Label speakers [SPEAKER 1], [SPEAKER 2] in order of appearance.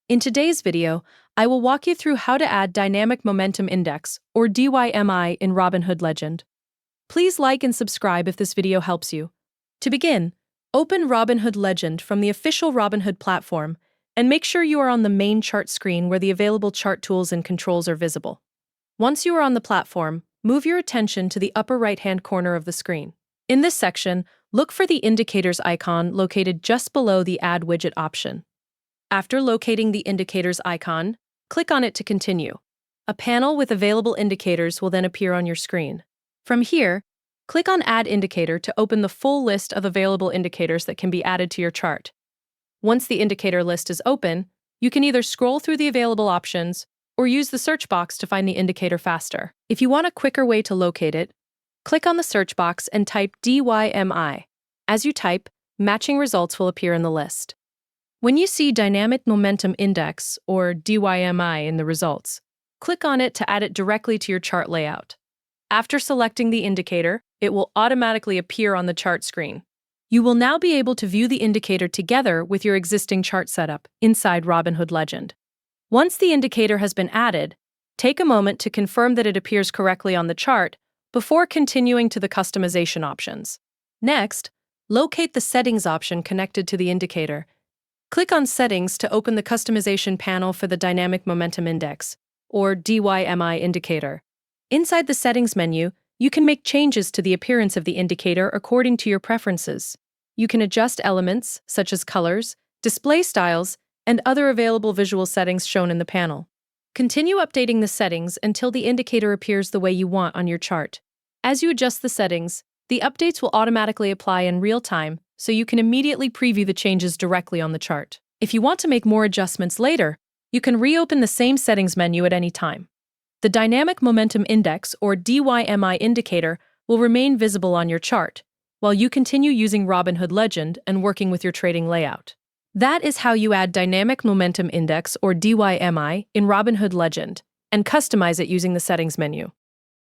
[SPEAKER 1] In today's video, I will walk you through how to add Dynamic Momentum Index, or DYMI, in Robinhood Legend. Please like and subscribe if this video helps you. To begin, open Robinhood Legend from the official Robinhood platform and make sure you are on the main chart screen where the available chart tools and controls are visible. Once you are on the platform, move your attention to the upper right-hand corner of the screen. In this section, look for the indicators icon located just below the Add Widget option. After locating the indicators icon, click on it to continue. A panel with available indicators will then appear on your screen. From here, click on Add Indicator to open the full list of available indicators that can be added to your chart. Once the indicator list is open, you can either scroll through the available options or use the search box to find the indicator faster. If you want a quicker way to locate it, click on the search box and type DYMI. As you type, matching results will appear in the list. When you see Dynamic Momentum Index, or DYMI, in the results, click on it to add it directly to your chart layout. After selecting the indicator, it will automatically appear on the chart screen. You will now be able to view the indicator together with your existing chart setup inside Robinhood Legend. Once the indicator has been added, take a moment to confirm that it appears correctly on the chart before continuing to the customization options. Next, locate the Settings option connected to the indicator. Click on Settings to open the customization panel for the Dynamic Momentum Index, or DYMI indicator. Inside the Settings menu, you can make changes to the appearance of the indicator according to your preferences. You can adjust elements, such as colors, display styles, and other available visual settings shown in the panel. Continue updating the settings until the indicator appears the way you want on your chart. As you adjust the settings, the updates will automatically apply in real time, so you can immediately preview the changes directly on the chart. If you want to make more adjustments later, you can reopen the same settings menu at any time. The Dynamic Momentum Index, or DYMI indicator, will remain visible on your chart, while you continue using Robinhood Legend and working with your trading layout. That is how you add Dynamic Momentum Index, or DYMI, in Robinhood Legend, and customize it using the settings menu.